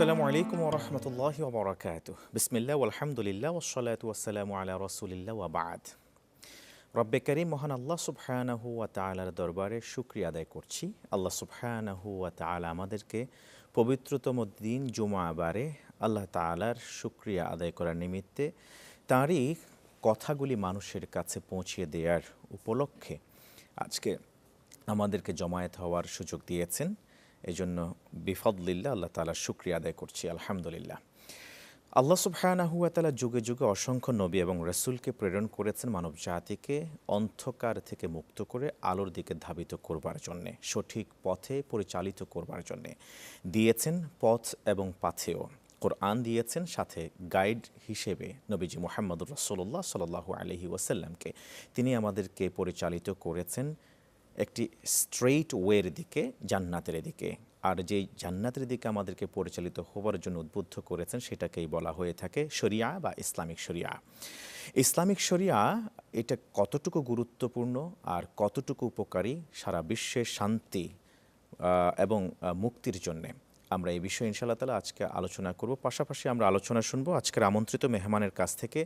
আসসালামু আলাইকুম ওরহমতুল্লাহি ওবরাকাতুহ। বিসমিল্লাহ আলহামদুলিল্লাহ ওয়াসসালাতু ওয়াসসালামু আলা রাসূলিল্লাহ ওয়া বা'দ। রব্বে কারীম মহান আল্লাহ সুবহানাহু ওয়া তাআলার দরবারে শুকরিয়া আদায় করছি। আল্লাহ সুবহানাহু ওয়া তাআলা আমাদেরকে পবিত্রতম দিন জুমাবারে আল্লাহ তাআলার শুকরিয়া আদায় করার নিমিত্তে তাঁরই কথাগুলি মানুষের কাছে পৌঁছিয়ে দেওয়ার উপলক্ষে আজকে আমাদেরকে জমায়েত হওয়ার সুযোগ দিয়েছেন। এজন্য বিফদলিল্লাহ আল্লাহ তাআলার শুকরিয়া আদায় করছি, আলহামদুলিল্লাহ। আল্লাহ সুবহানাহু ওয়া তাআলা যুগে যুগে অসংখ্য নবী এবং রাসূলকে প্রেরণ করেছেন মানব জাতিকে অন্ধকার থেকে মুক্ত করে আলোর দিকে ধাবিত করবার জন্যে, সঠিক পথে পরিচালিত করবার জন্যে। দিয়েছেন পথ এবং পাথেয়, কোরআন দিয়েছেন, সাথে গাইড হিসেবে নবীজি মুহাম্মদুর রাসূলুল্লাহ সাল্লাল্লাহু আলাইহি ওয়াসাল্লামকে। তিনি আমাদেরকে পরিচালিত করেছেন একটি স্ট্রেইট ওয়ের দিকে, জান্নাতের দিকে। আর যেই জান্নাতের দিকে আমাদেরকে পরিচালিত হওয়ার জন্য উদ্বুদ্ধ করেছেন সেটাকেই বলা হয়ে থাকে শরিয়া বা ইসলামিক শরিয়া। ইসলামিক শরিয়া এটা কতটুকু গুরুত্বপূর্ণ আর কতটুকু উপকারী সারা বিশ্বের শান্তি এবং মুক্তির জন্যে, আমরা এই বিষয়ে ইনশাআল্লাহ তাআলা আজকে আলোচনা করব। পাশাপাশি আমরা আলোচনা শুনবো আজকের আমন্ত্রিত মেহমানের কাছ থেকে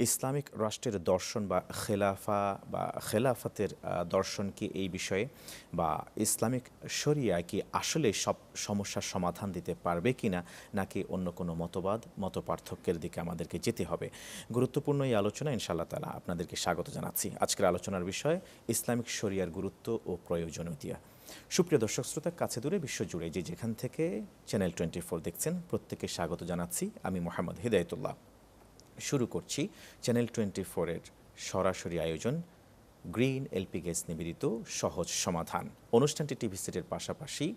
ইসলামিক রাষ্ট্রের দর্শন বা খেলাফা বা খেলাফতের দর্শন কি এই বিষয়ে, বা ইসলামিক শরিয়া কি আসলে সব সমস্যার সমাধান দিতে পারবে কিনা, নাকি অন্য কোনো মত পার্থক্যের দিকে আমাদেরকে যেতে হবে। গুরুত্বপূর্ণ এই আলোচনা ইনশাআল্লাহ তাআলা আপনাদেরকে স্বাগত জানাচ্ছি। আজকের আলোচনার বিষয় ইসলামিক শরিয়ার গুরুত্ব ও প্রয়োজনীয়তা। সুপ্রিয় দর্শক শ্রোতা, কাছে দূরে বিশ্বজুড়ে যে যেখান থেকে চ্যানেল 24 দেখছেন প্রত্যেককে স্বাগত জানাচ্ছি। আমি মোহাম্মদ হিদায়তুল্লাহ। শুরু করছি চ্যানেল 24-এর সরাসরি আয়োজন গ্রিন এলপি গ্যাস নিবেদিত সহজ সমাধান। অনুষ্ঠানটি টিভি সেটের পাশাপাশি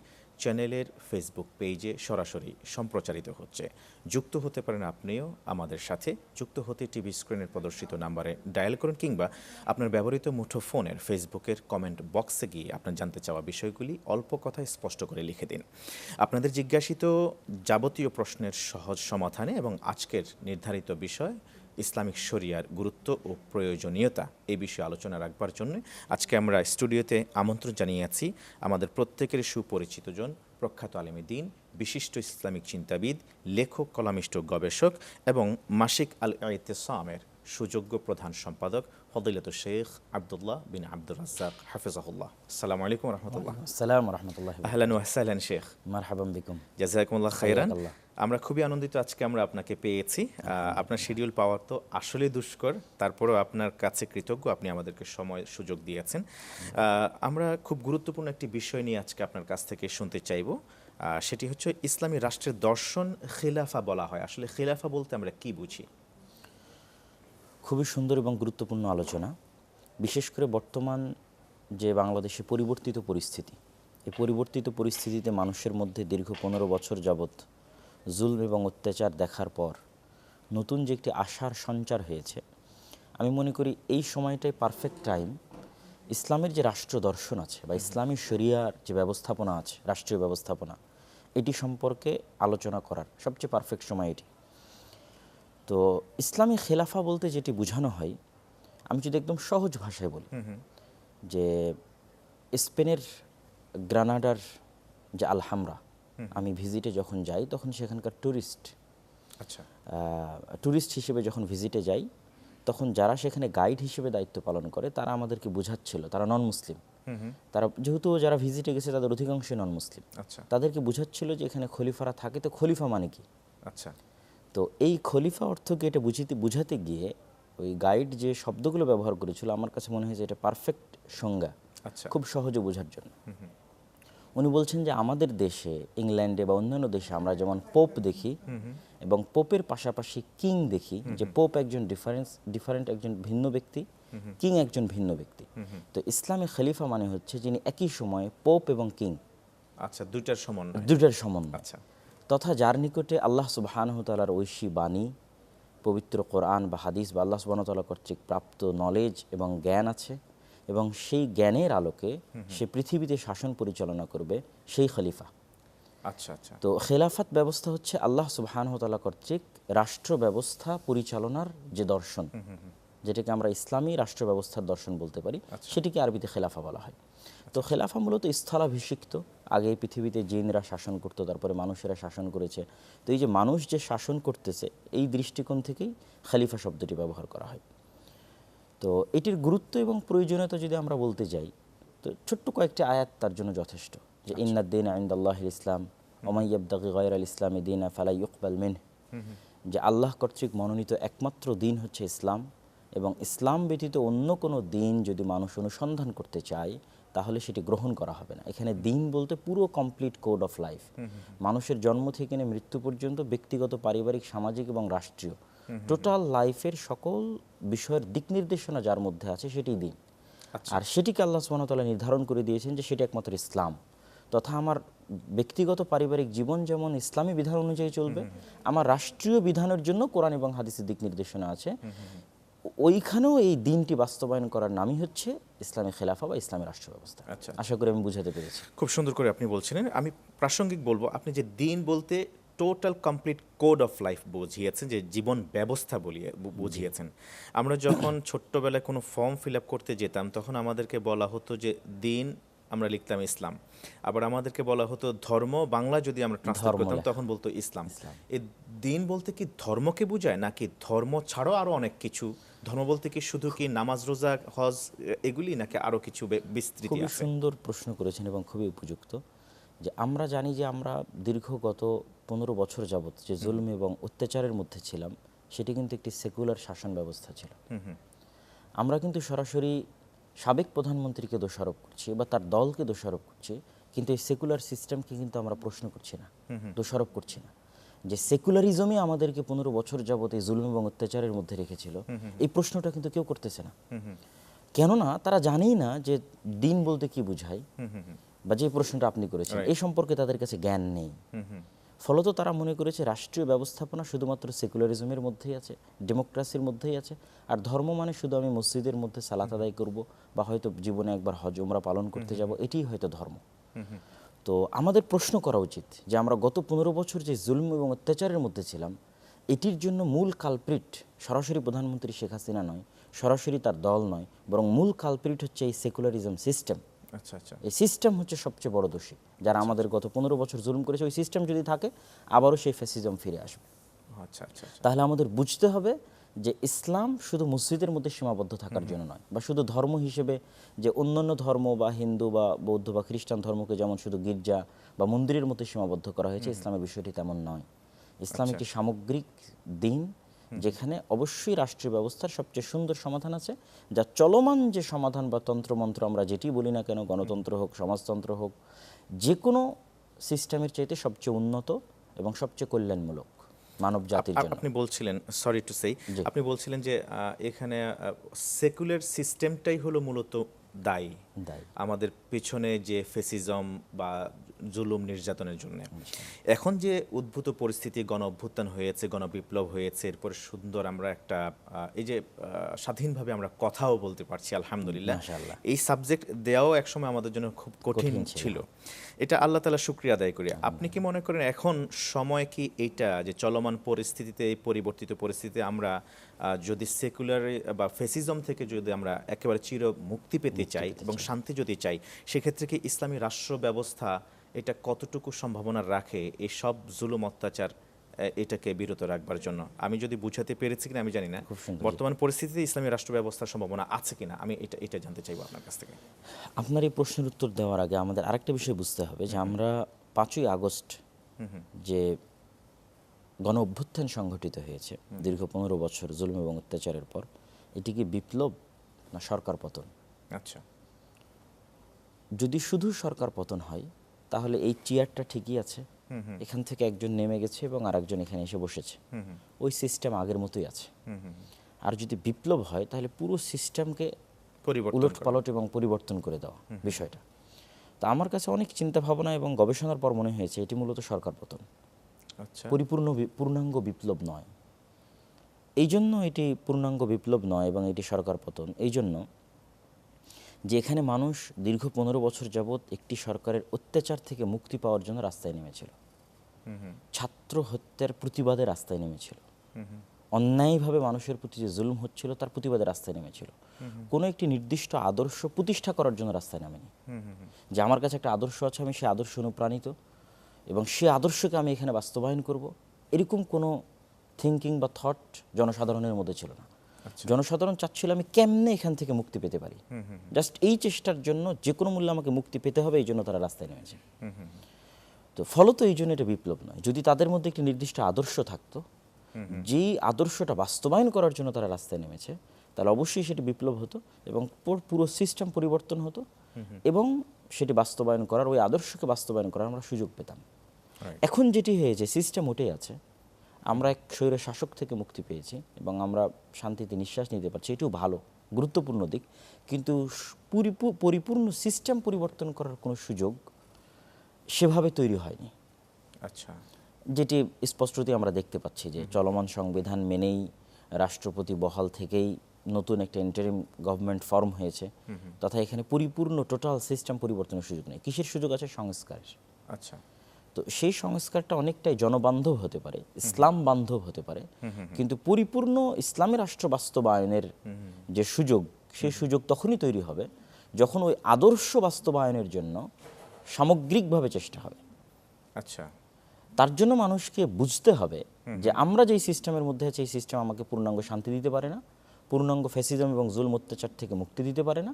চ্যানেলের ফেসবুক পেজে সরাসরি সম্প্রচারিত হচ্ছে। যুক্ত হতে পারেন আপনিও আমাদের সাথে। যুক্ত হতে টিভি স্ক্রিনের প্রদর্শিত নাম্বারে ডায়াল করুন, কিংবা আপনার ব্যবহৃত মুঠোফোনের ফেসবুকের কমেন্ট বক্সে গিয়ে আপনার জানতে চাওয়া বিষয়গুলি অল্প কথায় স্পষ্ট করে লিখে দিন। আপনাদের জিজ্ঞাসিত যাবতীয় প্রশ্নের সহজ সমাধানে এবং আজকের নির্ধারিত বিষয় ইসলামিক শরিয়ার গুরুত্ব ও প্রয়োজনীয়তা এই বিষয়ে আলোচনা রাখবার জন্য আজকে আমরা স্টুডিওতে আমন্ত্রণ জানিয়েছি আমাদের প্রত্যেকের সুপরিচিত জন, প্রখ্যাত আলেমে দ্বীন, বিশিষ্ট ইসলামিক চিন্তাবিদ, লেখক, কলামিষ্ট, গবেষক এবং মাসিক আল ইতিসামের সুযোগ্য প্রধান সম্পাদক ফদিলাতুল শেখ আব্দুল্লাহ বিন আব্দুর রাজ্জাক হাফিজাহুল্লাহ। আসসালামু আলাইকুম ওয়া রাহমাতুল্লাহ। আসসালামু রাহমাতুল্লাহ। আহলান ওয়া সাহলান শেখ। মারহাবান বিকুম। জাযাকুমুল্লাহ খাইরান। আমরা খুবই আনন্দিত আজকে আমরা আপনাকে পেয়েছি। আপনার শিডিউল পাওয়ার তো আসলে দুষ্কর, তারপরেও আপনার কাছে কৃতজ্ঞ, আপনি আমাদেরকে সময় সুযোগ দিয়েছেন। আমরা খুব গুরুত্বপূর্ণ একটি বিষয় নিয়ে আজকে আপনার কাছ থেকে শুনতে চাইব। সেটি হচ্ছে ইসলামী রাষ্ট্রের দর্শন খিলাফা বলা হয়। আসলে খিলাফা বলতে আমরা কি বুঝি? খুবই সুন্দর এবং গুরুত্বপূর্ণ আলোচনা। বিশেষ করে বর্তমান যে বাংলাদেশে পরিবর্তিত পরিস্থিতি, এই পরিবর্তিত পরিস্থিতিতে মানুষের মধ্যে দীর্ঘ 15 বছর যাবৎ জুলম এবং অত্যাচার দেখার পর নতুন যে একটি আশার সঞ্চার হয়েছে, আমি মনে করি এই সময়টাই পারফেক্ট টাইম ইসলামের যে রাষ্ট্র দর্শন আছে বা ইসলামী শরিয়ার যে ব্যবস্থাপনা আছে, রাষ্ট্রীয় ব্যবস্থাপনা, এটি সম্পর্কে আলোচনা করার সবচেয়ে পারফেক্ট সময় এটি। তো ইসলামী খেলাফা বলতে যেটি বোঝানো হয়, আমি যদি একদম সহজ ভাষায় বলি, যে স্পেনের গ্রানাডার যে আলহামরা, আমি ভিজিটে যখন যাই তখন সেখানকার ট্যুরিস্ট হিসেবে যখন ভিজিটে যাই, তখন যারা সেখানে গাইড হিসেবে দায়িত্ব পালন করে তারা আমাদেরকে বোঝাচ্ছিল, তারা নন মুসলিম, তারা যেহেতু যারা ভিজিটে গেছে তাদের অধিকাংশই নন মুসলিম, তাদেরকে বোঝাচ্ছিল যে এখানে খলিফারা থাকে, তো খলিফা মানে কি। তো এই খলিফা অর্থকে এটা বুঝাতে গিয়ে ওই গাইড যে শব্দগুলো ব্যবহার করেছিল, আমার কাছে মনে হয় যে এটা পারফেক্ট সংজ্ঞা, খুব সহজে বোঝার জন্য। উনি বলছেন যে আমাদের দেশে, ইংল্যান্ডে বা অন্যান্য দেশে আমরা যেমন পোপ দেখি এবং পোপের পাশাপাশি কিং দেখি, যে পোপ একজন ডিফারেন্ট একজন ভিন্ন ব্যক্তি, কিং একজন ভিন্ন ব্যক্তি। তো ইসলামী খলিফা মানে হচ্ছে যিনি একই সময়ে পোপ এবং কিং, দুইটার সমন্বয়, তথা যার নিকটে আল্লাহ সুবহানাহু ওয়া তাআলার ঐশী বাণী, পবিত্র কোরআন বা হাদিস বা আল্লাহ সুবহানাহু ওয়া তাআলা কর্তৃক প্রাপ্ত নলেজ এবং জ্ঞান আছে, এবং সেই জ্ঞানের আলোকে সে পৃথিবীতে শাসন পরিচালনা করবে, সেই খলিফা। তো খেলাফত ব্যবস্থা হচ্ছে আল্লাহ সুবহানাহু ওয়া তাআলা কর্তৃক রাষ্ট্র ব্যবস্থা পরিচালনার যে দর্শন, যেটাকে আমরা ইসলামী রাষ্ট্র ব্যবস্থার দর্শন বলতে পারি, সেটিকে আরবিতে খেলাফা বলা হয়। তো খেলাফা মূলত স্থলাভিষিক্ত আগে এই পৃথিবীতে জিনরা শাসন করতো, তারপরে মানুষেরা শাসন করেছে। তো এই যে মানুষ যে শাসন করতেছে, এই দৃষ্টিকোণ থেকেই খলিফা শব্দটি ব্যবহার করা হয়। তো এটির গুরুত্ব এবং প্রয়োজনীয়তা যদি আমরা বলতে যাই, তো ছোট্ট কয়েকটি আয়াত তার জন্য যথেষ্ট। যে ইন্নাদ-দীনা ইনদাল্লাহিল ইসলাম ওয়া মান ইয়াবতাগি গায়রাল ইসলামি দীনা ফালা ইউকবাল মিনহু, যে আল্লাহ কর্তৃক মনোনীত একমাত্র দিন হচ্ছে ইসলাম, এবং ইসলাম ব্যতীত অন্য কোনো দিন যদি মানুষ অনুসন্ধান করতে চায় তাহলে সেটি গ্রহণ করা হবে না। এখানে দিন বলতে পুরো কমপ্লিট কোড অফ লাইফ, মানুষের জন্ম থেকে নিয়ে মৃত্যু পর্যন্ত ব্যক্তিগত, পারিবারিক, সামাজিক এবং রাষ্ট্রীয় টোটাল লাইফের সকল বিষয়ের দিক নির্দেশনা যার মধ্যে আছে সেটি দিন। আর সেটিকে আল্লাহ সুবহানাহু ওয়া তাআলা নির্ধারণ করে দিয়েছেন যে সেটি একমাত্র ইসলাম। তথা আমার ব্যক্তিগত পারিবারিক জীবন যেমন ইসলামী বিধান অনুযায়ী চলবে, আমার রাষ্ট্রীয় বিধানের জন্য কোরআন এবং হাদিসের দিক নির্দেশনা আছে। ওইখানেও এই দিনটি বাস্তবায়ন করার নামই হচ্ছে ইসলামী খেলাফা বা ইসলামী রাষ্ট্র ব্যবস্থা। আচ্ছা, আশা করি আমি বুঝাতে পেরেছি। খুব সুন্দর করে আপনি বলছিলেন। আমি প্রাসঙ্গিক বলবো, আপনি যে দিন বলতে total complete code of life বুঝিয়েছেন, যে জীবন ব্যবস্থা বুঝিয়েছেন। আমরা যখন ছোট্টবেলায় কোনো ফর্ম ফিল আপ করতে যেতাম তখন আমাদেরকে বলা হতো যে দিন, আমরা লিখতাম ইসলাম। আবার আমাদেরকে বলা হতো ধর্ম, বাংলা যদি আমরা ট্রান্সলেট করতাম তখন বলতো ইসলাম। এই দিন বলতে কি ধর্মকে বোঝায়, নাকি ধর্ম ছাড়াও আরো অনেক কিছু? ধর্ম বলতে কি শুধু কি নামাজ, রোজা, হজ এগুলি, নাকি আরো কিছু বিস্তৃতি খুবই আছে? সুন্দর প্রশ্ন করেছেন এবং খুবই উপযুক্ত। যে আমরা জানি যে আমরা গত 15 বছর যাবত যে জুলম এবং অত্যাচারের মধ্যে ছিলাম, সেটি কিন্তু একটি সেকুলার শাসন ব্যবস্থা ছিল। আমরা কিন্তু সরাসরি সাবেক প্রধানমন্ত্রীকে দোষারোপ করছি বা তার দলকে দোষারোপ করছি, কিন্তু এই সেকুলার সিস্টেমকে কিন্তু আমরা প্রশ্ন করছি না, দোষারোপ করছি না। যে সেকুলারিজমই আমাদেরকে 15 বছর যাবত এই জুলম এবং অত্যাচারের মধ্যে রেখেছিল, এই প্রশ্নটা কিন্তু কেউ করতেছে না। কেননা তারা জানেই না যে দিন বলতে কি বোঝায়, বা যে প্রশ্নটা আপনি করেছেন এই সম্পর্কে তাদের কাছে জ্ঞান নেই। ফলত তারা মনে করেছে রাষ্ট্রীয় ব্যবস্থাপনা শুধুমাত্র সেকুলারিজমের মধ্যেই আছে, ডেমোক্রেসির মধ্যেই আছে, আর ধর্ম মানে শুধু আমি মসজিদের মধ্যে সালাত আদায় করব বা হয়তো জীবনে একবার হজ উমরা পালন করতে যাব, এটিই হয়তো ধর্ম। তো আমাদের প্রশ্ন করা উচিত যে আমরা গত 15 বছর যে জুলম এবং অত্যাচারের মধ্যে ছিলাম, এটির জন্য মূল কালপ্রিট সরাসরি প্রধানমন্ত্রী শেখ হাসিনা নয়, সরাসরি তার দল নয়, বরং মূল কালপ্রিট হচ্ছে এই সেকুলারিজম সিস্টেম। এই সিস্টেম হচ্ছে সবচেয়ে বড় দোষী, যারা আমাদের গত 15 বছর জুলুম করেছে। ওই সিস্টেম যদি থাকে আবারও সেই ফ্যাসিজম ফিরে আসবে। তাহলে আমাদের বুঝতে হবে যে ইসলাম শুধু মসজিদের মধ্যে সীমাবদ্ধ থাকার জন্য নয়, বা শুধু ধর্ম হিসেবে যে অন্যান্য ধর্ম বা হিন্দু বা বৌদ্ধ বা খ্রিস্টান ধর্মকে যেমন শুধু গির্জা বা মন্দিরের মধ্যে সীমাবদ্ধ করা হয়েছে, ইসলামের বিষয়টি তেমন নয়। ইসলাম একটি সামগ্রিক দিন, যেখানে অবশ্যই রাষ্ট্রীয় ব্যবস্থার সবচেয়ে সুন্দর সমাধান আছে, যা চলমান যে সমাধান বা তন্ত্রমন্ত্র আমরা যেটি বলি না কেন, গণতন্ত্র হোক, সমাজতন্ত্র হোক, যে কোনো সিস্টেমের চাইতে সবচেয়ে উন্নত এবং সবচেয়ে কল্যাণমূলক মানব জাতির জন্য। আপনি বলছিলেন, সরি টু সেই, আপনি বলছিলেন যে এখানে সেকুলার সিস্টেমটাই হলো মূলত দায়ী আমাদের পিছনে যে ফেসিজম বা জুলুম নির্যাতনের জন্য। এখন যে উদ্ভূত পরিস্থিতি, গণ অভ্যুত্থান হয়েছে, গণবিপ্লব হয়েছে, এরপর সুন্দর আমরা একটা এই যে স্বাধীনভাবে আমরা কথাও বলতে পারছি আলহামদুলিল্লাহ। এই সাবজেক্ট দেওয়াও একসময় আমাদের জন্য খুব কঠিন ছিল। এটা আল্লাহ তাআলা শুকরিয়া আদায় করি। আপনি কি মনে করেন এখন সময় কি এইটা, যে চলমান পরিস্থিতিতে, এই পরিবর্তিত পরিস্থিতিতে আমরা যদি সেকুলার বা ফেসিজম থেকে যদি আমরা একেবারে চির মুক্তি পেতে চাই এবং শান্তি যদি চাই, সেক্ষেত্রে কি ইসলামী রাষ্ট্র ব্যবস্থা এটা কতটুকু সম্ভাবনা রাখে এই সব জুলুম অত্যাচার এটাকে বিরত রাখবার জন্য? আমি যদি বুঝাতে পেরেছি কিনা আমি জানি না। বর্তমান পরিস্থিতিতে ইসলামী রাষ্ট্র ব্যবস্থার সম্ভাবনা আছে কিনা, আমি এটা জানতে চাইবো আপনার কাছ থেকে। আপনার এই প্রশ্নের উত্তর দেওয়ার আগে আমাদের আরেকটা বিষয় বুঝতে হবে যে আমরা 5ই আগস্ট যে গণ অভ্যুত্থান সংঘটিত হয়েছে দীর্ঘ 15 বছর জুলুম এবং অত্যাচারের পর, এটি কি বিপ্লব না সরকার পতন? আচ্ছা, যদি শুধু সরকার পতন হয় তাহলে এই চেয়ারটা ঠিকই আছে, এখান থেকে একজন নেমে গেছে এবং আরেকজন এখানে এসে বসেছে, ওই সিস্টেম আগের মতোই আছে। আর যদি বিপ্লব হয় তাহলে পুরো সিস্টেমকে উলট পালট এবং পরিবর্তন করে দেওয়া বিষয়টা। তো আমার কাছে অনেক চিন্তা ভাবনা এবং গবেষণার পর মনে হয়েছে এটি মূলত সরকার পতন, পূর্ণাঙ্গ বিপ্লব নয়। এই জন্য এটি পূর্ণাঙ্গ বিপ্লব নয় এবং এটি সরকার পতন এই জন্য যে এখানে মানুষ দীর্ঘ 15 বছর যাবৎ একটি সরকারের অত্যাচার থেকে মুক্তি পাওয়ার জন্য রাস্তায় নেমেছিল, ছাত্র হত্যার প্রতিবাদে রাস্তায় নেমেছিল, অন্যায়ভাবে মানুষের প্রতি যে জুলুম হচ্ছিল তার প্রতিবাদে রাস্তায় নেমেছিল। কোনো একটি নির্দিষ্ট আদর্শ প্রতিষ্ঠা করার জন্য রাস্তায় নামেনি, যে আমার কাছে একটা আদর্শ আছে, আমি সেই আদর্শ অনুপ্রাণিত এবং সেই আদর্শকে আমি এখানে বাস্তবায়ন করব, এরকম কোনো থিঙ্কিং বা থট জনসাধারণের মধ্যে ছিল না। জনসাধারণ চাচ্ছিল আমি কেমনে এখান থেকে মুক্তি পেতে পারি, জাস্ট এই চেষ্টার জন্য যে কোনো মূল্যে আমাকে মুক্তি পেতে হবে, এই জন্য তারা রাস্তায় নেমেছে। তো ফলত এই জন্য এটা বিপ্লব নয়। যদি তাদের মধ্যে একটি নির্দিষ্ট আদর্শ থাকতো, যেই আদর্শটা বাস্তবায়ন করার জন্য তারা রাস্তায় নেমেছে, তাহলে অবশ্যই সেটি বিপ্লব হতো এবং পুরো সিস্টেম পরিবর্তন হতো এবং সেটি বাস্তবায়ন করার, ওই আদর্শকে বাস্তবায়ন করার আমরা সুযোগ পেতাম। এখন যেটি হয়েছে, সিস্টেম ওটাই আছে, আমরা এক স্বৈর শাসক থেকে মুক্তি পেয়েছি এবং আমরা শান্তিতে নিঃশ্বাস নিতে পারছি, এটিও ভালো, গুরুত্বপূর্ণ দিক। কিন্তু পরিপূর্ণ সিস্টেম পরিবর্তন করার কোনো সুযোগ সেভাবে তৈরি হয়নি। আচ্ছা, যেটি স্পষ্টতই আমরা দেখতে পাচ্ছি যে চলমান সংবিধান মেনেই রাষ্ট্রপতি বহাল থেকেই নতুন একটা ইন্টারিম গভর্নমেন্ট ফর্ম হয়েছে, তথা এখানে পরিপূর্ণ টোটাল সিস্টেম পরিবর্তনের সুযোগ নেই। কিসের সুযোগ আছে? সংস্কারের। আচ্ছা, তো সেই সংস্কারটা অনেকটাই জনবান্ধব হতে পারে, ইসলাম বান্ধব হতে পারে, কিন্তু পরিপূর্ণ ইসলামী রাষ্ট্র বাস্তবায়নের যে সুযোগ, সেই সুযোগ তখনই তৈরি হবে যখন ওই আদর্শ বাস্তবায়নের জন্য সামগ্রিকভাবে চেষ্টা হবে। আচ্ছা, তার জন্য মানুষকে বুঝতে হবে যে আমরা যেই সিস্টেমের মধ্যে আছি, এই সিস্টেম আমাকে পূর্ণাঙ্গ শান্তি দিতে পারে না, পূর্ণাঙ্গ ফ্যাসিজম এবং জুলম অত্যাচার থেকে মুক্তি দিতে পারে না।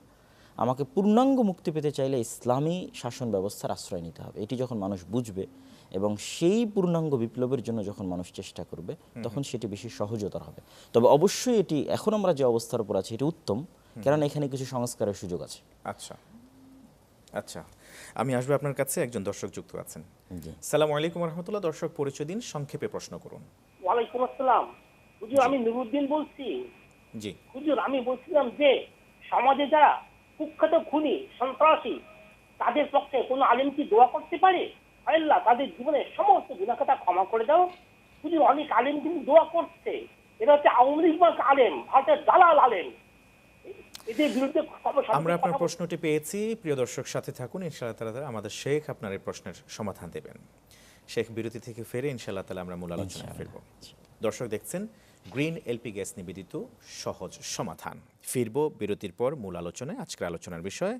আমাকে পূর্ণাঙ্গ মুক্তি পেতে চাইলে ইসলামী শাসন ব্যবস্থার আশ্রয় নিতে হবে। এটি যখন মানুষ বুঝবে এবং সেই পূর্ণাঙ্গ বিপ্লবের জন্য যখন মানুষ চেষ্টা করবে, তখন সেটি বেশি সহজতর হবে। তবে অবশ্যই এটি এখন আমরা যে অবস্থার উপর আছি এটি উত্তম, কারণ এখানে কিছু সংস্কারের সুযোগ আছে। আচ্ছা, আচ্ছা, আমি আসবো আপনার কাছে। একজন দর্শক যুক্ত আছেন। জি, সালামু আলাইকুম রহমতুল্লাহ। দর্শক পরিচয় দিন, সংক্ষেপে প্রশ্ন করুন। ওয়ালাইকুম আসসালাম। হুজুর, আমি নুরুদ্দিন বলছি। জি, হুজুর, আমি বলছিলাম যে সমাজে যারা কুখ্যাত খুনি, সন্ত্রাসী, তাদের পক্ষে কোনো আলেম কি দোয়া করতে পারে? আল্লাহ তাদের জীবনের সমস্ত গুনাহখাতা ক্ষমা করে দাও। হুজুর, অনেক আলেম কিন্তু দোয়া করছে। এটা হচ্ছে আওয়ামী লীগ আলেম, ভারতের দালাল আলেম। এদের বিরুদ্ধে আমরা আপনার প্রশ্নটি পেয়েছি। প্রিয় দর্শক, সাথে থাকুন, ইনশাআল্লাহ তাআলা আমাদের শেখ আপনার এই প্রশ্নের সমাধান দেবেন। শেখ বিরতি থেকে ফিরে ইনশাআল্লাহ তাআলা আমরা মূল আলোচনায় ফিরব। দর্শক দেখছেন গ্রিন এলপি গ্যাস নিবেদিত সহজ সমাধান। ফিরব বিরতির পর মূল আলোচনায়। আজকের আলোচনার বিষয়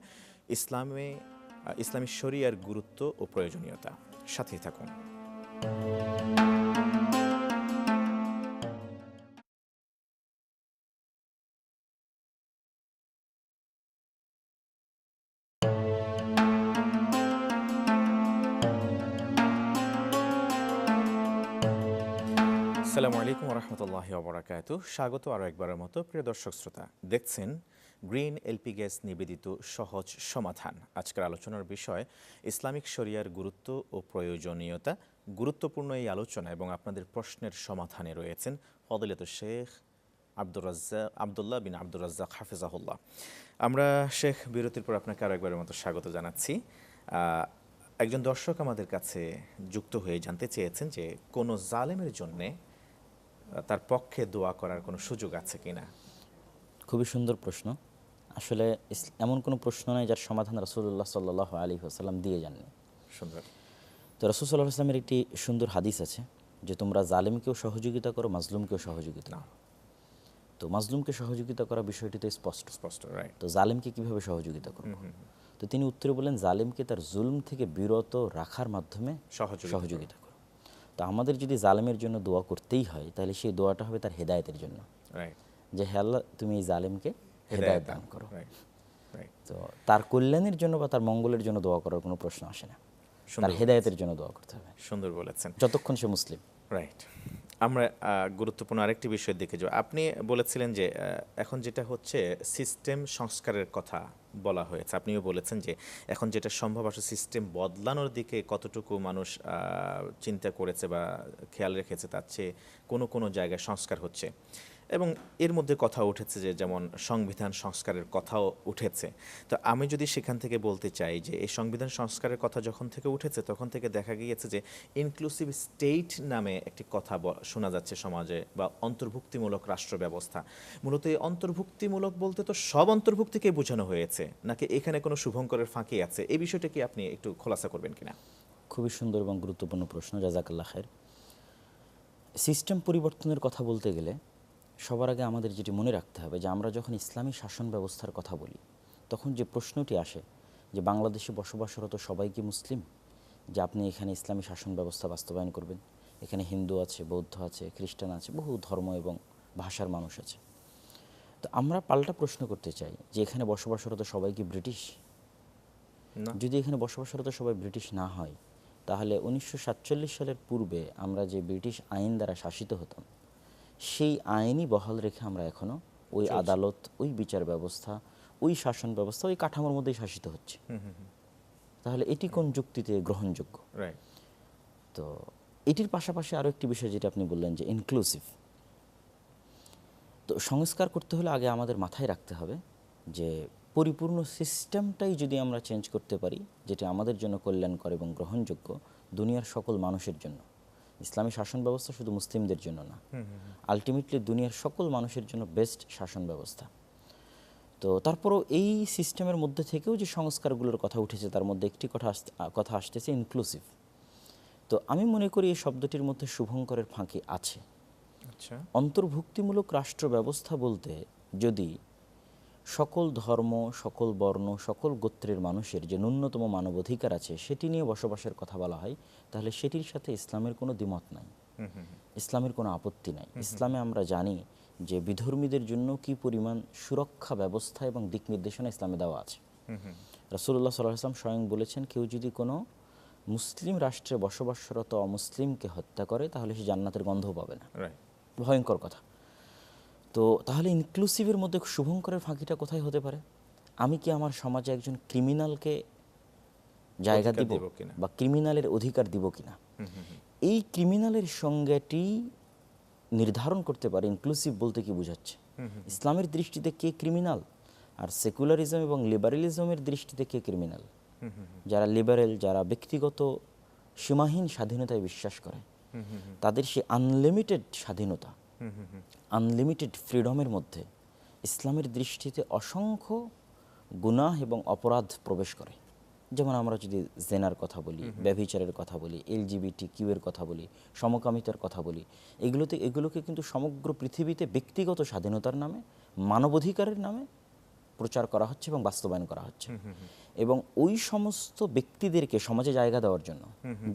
ইসলামী শরিয়ার গুরুত্ব ও প্রয়োজনীয়তা। সাথেই থাকুন। আসসালামু আলাইকুম রহমতুল্লাহি ওয়া স্বাগত আরও একবারের মতো প্রিয় দর্শক শ্রোতা। দেখছেন গ্রিন এলপি গ্যাস নিবেদিত সহজ সমাধান। আজকের আলোচনার বিষয় ইসলামিক শরিয়ার গুরুত্ব ও প্রয়োজনীয়তা। গুরুত্বপূর্ণ এই আলোচনা এবং আপনাদের প্রশ্নের সমাধানে রয়েছেন ফদিলাতুল শেখ আব্দুল্লাহ বিন আব্দুর রাজ্জাক হাফিজাহুল্লাহ। আমরা শেখ বিরতির পর আপনাকে আরও একবারের মতো স্বাগত জানাচ্ছি। একজন দর্শক আমাদের কাছে যুক্ত হয়ে জানতে চেয়েছেন যে কোনো জালেমের জন্যে তার পক্ষে দোয়া করার কোনো সুযোগ আছে কিনা। খুবই সুন্দর প্রশ্ন। আসলে এমন কোনো প্রশ্ন নাই যার সমাধান রাসূলুল্লাহ সাল্লাল্লাহু আলাইহি ওয়াসাল্লাম দিয়ে যাননি। সুন্দর। তো রাসূল সাল্লাল্লাহু আলাইহি ওয়াসাল্লামের একটি সুন্দর হাদিস আছে যে তোমরা জালেমকেও সহযোগিতা করো, মাজলুমকেও সহযোগিতা করো। তো মাজলুমকে সহযোগিতা করা বিষয়টি তো স্পষ্ট, রাইট। তো জালেমকে কিভাবে সহযোগিতা করব? তো তিনি উত্তরে বলেন, জালেমকে তার জুলুম থেকে বিরত রাখার মাধ্যমে সহযোগিতা করো। তো আমাদের যদি জালেমের জন্য দোয়া করতেই হয়, তাহলে সেই দোয়াটা হবে তার হেদায়েতের জন্য, যে হে আল্লাহ তুমি এই জালেমকে হেদায়েত দান করো। তো তার কল্যাণের জন্য বা তার মঙ্গলের জন্য দোয়া করার কোনো প্রশ্ন আসে না, তার হেদায়েতের জন্য দোয়া করতে হবে। সুন্দর বলেছেন, যতক্ষণ সে মুসলিম। রাইট। আমরা গুরুত্বপূর্ণ আরেকটি বিষয়ের দিকে যাব। আপনি বলেছিলেন যে এখন যেটা হচ্ছে সিস্টেম সংস্কারের কথা বলা হয়েছে। আপনিও বলেছেন যে এখন যেটা সম্ভব আসলে সিস্টেম বদলানোর দিকে কতটুকু মানুষ চিন্তা করেছে বা খেয়াল রেখেছে, তার চেয়ে কোনো কোনো জায়গায় সংস্কার হচ্ছে। এবং এর মধ্যে কথা উঠেছে যে যেমন সংবিধান সংস্কারের কথাও উঠেছে। তো আমি যদি সেখান থেকে বলতে চাই যে এই সংবিধান সংস্কারের কথা যখন থেকে উঠেছে তখন থেকে দেখা গিয়েছে যে ইনক্লুসিভ স্টেট নামে একটি কথা শোনা যাচ্ছে সমাজে, বা অন্তর্ভুক্তিমূলক রাষ্ট্র ব্যবস্থা। মূলত এই অন্তর্ভুক্তিমূলক বলতে তো সব অন্তর্ভুক্তিকে বোঝানো হয়েছে, নাকি এখানে কোনো শুভঙ্করের ফাঁকি আছে? এই বিষয়টা কি আপনি একটু খোলাসা করবেন কিনা? খুবই সুন্দর এবং গুরুত্বপূর্ণ প্রশ্ন, জাযাকাল্লাহ খায়ের। সিস্টেম পরিবর্তনের কথা বলতে গেলে সবার আগে আমাদের যেটি মনে রাখতে হবে যে আমরা যখন ইসলামী শাসন ব্যবস্থার কথা বলি তখন যে প্রশ্নটি আসে যে বাংলাদেশে বসবাসরত সবাই কি মুসলিম, যে আপনি এখানে ইসলামী শাসন ব্যবস্থা বাস্তবায়ন করবেন, এখানে হিন্দু আছে, বৌদ্ধ আছে, খ্রিস্টান আছে, বহু ধর্ম এবং ভাষার মানুষ আছে। তো আমরা পাল্টা প্রশ্ন করতে চাই যে এখানে বসবাসরত সবাই কি ব্রিটিশ? যদি এখানে বসবাসরত সবাই ব্রিটিশ না হয় তাহলে 1947 সালের পূর্বে আমরা যে ব্রিটিশ আইন দ্বারা শাসিত হতাম সেই আইনই বহাল রেখে আমরা এখনো ওই আদালত, ওই বিচার ব্যবস্থা, ওই শাসন ব্যবস্থা, ওই কাঠামোর মধ্যেই শাসিত হচ্ছে। তাহলে এটি কোন যুক্তিতে গ্রহণযোগ্য? তো এটির পাশাপাশি আরও একটি বিষয় যেটা আপনি বললেন যে ইনক্লুসিভ। তো সংস্কার করতে হলে আগে আমাদের মাথায় রাখতে হবে যে পরিপূর্ণ সিস্টেমটাই যদি আমরা চেঞ্জ করতে পারি যেটা আমাদের জন্য কল্যাণকর এবং গ্রহণযোগ্য দুনিয়ার সকল মানুষের জন্য, ইসলামী শাসন ব্যবস্থা শুধু মুসলিমদের জন্য না, আলটিমেটলি দুনিয়ার সকল মানুষের জন্য বেস্ট শাসন ব্যবস্থা। তো তারপরও এই সিস্টেমের মধ্যে থেকেও যে সংস্কারগুলোর কথা উঠেছে তার মধ্যে একটি কথা আসতেছে ইনক্লুসিভ। তো আমি মনে করি এই শব্দটির মধ্যে শুভঙ্করের ফাঁকি আছে। অন্তর্ভুক্তিমূলক রাষ্ট্র ব্যবস্থা বলতে যদি সকল ধর্ম, সকল বর্ণ, সকল গোত্রের মানুষের যে ন্যূনতম মানবাধিকার আছে সেটি নিয়ে বসবাসের কথা বলা হয় তাহলে সেটির সাথে ইসলামের কোনো দ্বিমত নাই, ইসলামের কোনো আপত্তি নাই। ইসলামে আমরা জানি যে বিধর্মীদের জন্য কি পরিমাণ সুরক্ষা ব্যবস্থা এবং দিক নির্দেশনা ইসলামে দেওয়া আছে। রাসূলুল্লাহ সাল্লাল্লাহু আলাইহি ওয়াসাল্লাম স্বয়ং বলেছেন কেউ যদি কোনো মুসলিম রাষ্ট্রে বসবাসরত অমুসলিমকে হত্যা করে তাহলে সে জান্নাতের গন্ধও পাবে না। ভয়ঙ্কর কথা। তো তাহলে ইনক্লুসিভের মধ্যে শুভঙ্করের ফাঁকিটা কোথায় হতে পারে? আমি কি আমার সমাজে একজন ক্রিমিনালকে জায়গা দিব বা ক্রিমিনালের অধিকার দিব কিনা? এই ক্রিমিনালের সংজ্ঞাটি নির্ধারণ করতে পারে ইনক্লুসিভ বলতে কি বোঝাচ্ছে। ইসলামের দৃষ্টিতে কে ক্রিমিনাল আর সেকুলারিজম এবং লিবারেলিজমের দৃষ্টিতে কে ক্রিমিনাল? যারা লিবারেল, যারা ব্যক্তিগত সীমাহীন স্বাধীনতায় বিশ্বাস করে তাদের সে আনলিমিটেড স্বাধীনতা, আনলিমিটেড ফ্রিডমের মধ্যে ইসলামের দৃষ্টিতে অসংখ্য গুনাহ এবং অপরাধ প্রবেশ করে। যেমন আমরা যদি জেনার কথা বলি, ব্যভিচারের কথা বলি, LGBTQ এর কথা বলি, সমকামিতার কথা বলি, এগুলোকে কিন্তু সমগ্র পৃথিবীতে ব্যক্তিগত স্বাধীনতার নামে, মানবাধিকারের নামে প্রচার করা হচ্ছে এবং বাস্তবায়ন করা হচ্ছে। এবং ওই সমস্ত ব্যক্তিদেরকে সমাজে জায়গা দেওয়ার জন্য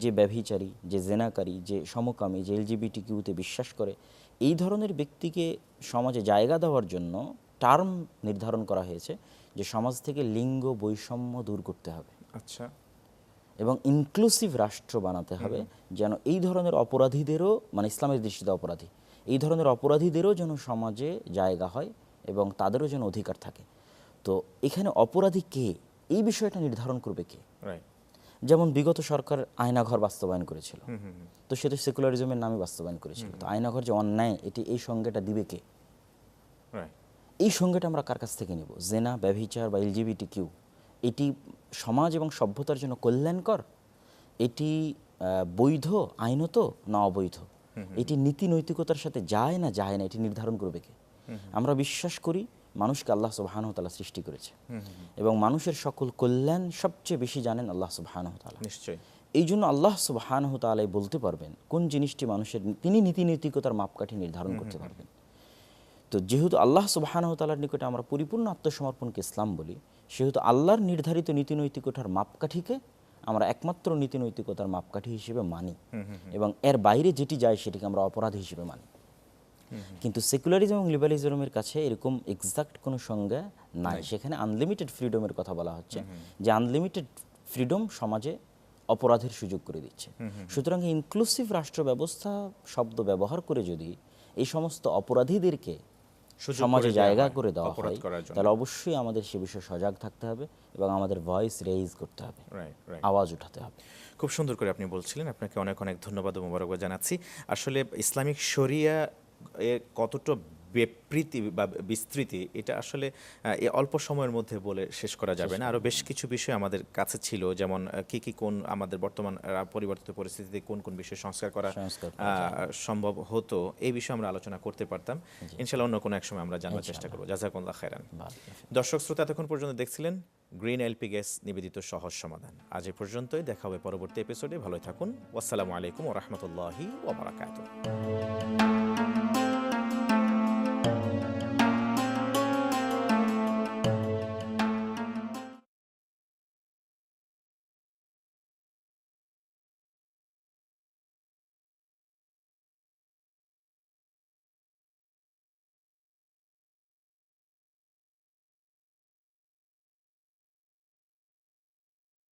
যে ব্যভিচারী, যে জেনাকারী, যে সমকামী, যে LGBTQ-তে বিশ্বাস করে এই ধরনের ব্যক্তিকে সমাজে জায়গা দেওয়ার জন্য টার্ম নির্ধারণ করা হয়েছে যে সমাজ থেকে লিঙ্গ বৈষম্য দূর করতে হবে। আচ্ছা। এবং ইনক্লুসিভ রাষ্ট্র বানাতে হবে যেন এই ধরনের অপরাধীদেরও, মানে ইসলামের দৃষ্টিতে অপরাধী, এই ধরনের অপরাধীদেরও যেন সমাজে জায়গা হয় এবং তাদেরও যেন অধিকার থাকে। তো এখানে অপরাধী কে এই বিষয়টা নির্ধারণ করবে কে? যেমন বিগত সরকার আয়নাঘর বাস্তবায়ন করেছিল, তো সেটা সেকুলারিজমের নামে বাস্তবায়ন করেছিল। তো আয়নাঘর যে অন্যায় এই সংজ্ঞাটা দিবে কে? এই সংজ্ঞাটা আমরা কার কাছ থেকে নিব? জেনা, ব্যভিচার বা LGBTQ এটি সমাজ এবং সভ্যতার জন্য কল্যাণকর, এটি বৈধ আইনত না অবৈধ, এটি নীতি নৈতিকতার সাথে যায় না যায় না, এটি নির্ধারণ করবে কে? আমরা বিশ্বাস করি মানুষকে আল্লাহ সুবহানাহু ওয়া তাআলা সৃষ্টি করেছে এবং মানুষের সকল কল্যাণ সবচেয়ে বেশি জানেন আল্লাহ সুবহানাহু ওয়া তাআলা। নিশ্চয়ই। এই জন্য আল্লাহ সুবহানাহু ওয়া তাআলাই বলতে পারবেন কোন জিনিসটি মানুষের, তিনি নীতি নৈতিকতার মাপকাঠি নির্ধারণ করতে পারবেন। তো যেহেতু আল্লাহ সুবহানাহু ওয়া তাআলার নিকটে আমরা পরিপূর্ণ আত্মসমর্পণকে ইসলাম বলি, সেহেতু আল্লাহর নির্ধারিত নীতি নৈতিকতার মাপকাঠিকে আমরা একমাত্র নীতি নৈতিকতার মাপকাঠি হিসেবে মানি এবং এর বাইরে যেটি যায় সেটিকে আমরা অপরাধ হিসেবে মানি। কিন্তু সেকুলারিজম এবং লিবারালিজমের কাছে এরকম এক্সাক্ট কোনো সংজ্ঞা নাই। সেখানে আনলিমিটেড ফ্রিডমের কথা বলা হচ্ছে যে আনলিমিটেড ফ্রিডম সমাজে অপরাধের সুযোগ করে দিচ্ছে। সুতরাং ইনক্লুসিভ রাষ্ট্র ব্যবস্থা শব্দ ব্যবহার করে যদি এই সমস্ত অপরাধীদেরকে সমাজে জায়গা করে দেওয়া হয় তাহলে অবশ্যই আমাদের সে বিষয়ে সজাগ থাকতে হবে এবং আমাদের ভয়েস রেইজ করতে হবে, আওয়াজ উঠাতে হবে। খুব সুন্দর করে আপনি বলছিলেন, আপনাকে অনেক অনেক ধন্যবাদ ও মোবারকবাদ জানাচ্ছি। আসলে ইসলামিক শরিয়া এর কতটা বিবৃতি বা বিস্তৃতি এটা আসলে এই অল্প সময়ের মধ্যে বলে শেষ করা যাবে না। আরও বেশ কিছু বিষয় আমাদের কাছে ছিল, যেমন কোন আমাদের বর্তমান পরিবর্তিত পরিস্থিতিতে কোন কোন বিষয় সংস্কার করা সম্ভব হতো, এই বিষয়ে আমরা আলোচনা করতে পারতাম। ইনশাআল্লাহ অন্য কোনো এক সময় আমরা জানার চেষ্টা করবো। জাযাকুমুল্লাহ খায়রান। দর্শক শ্রোতা এতক্ষণ পর্যন্ত দেখছিলেন গ্রিন এলপি গ্যাস নিবেদিত সহজ সমাধান। আজ এ পর্যন্তই, দেখা হবে পরবর্তী এপিসোডে। ভালো থাকুন। আসসালামু আলাইকুম ওয়া রাহমাতুল্লাহি ওয়া বারাকাতুহু।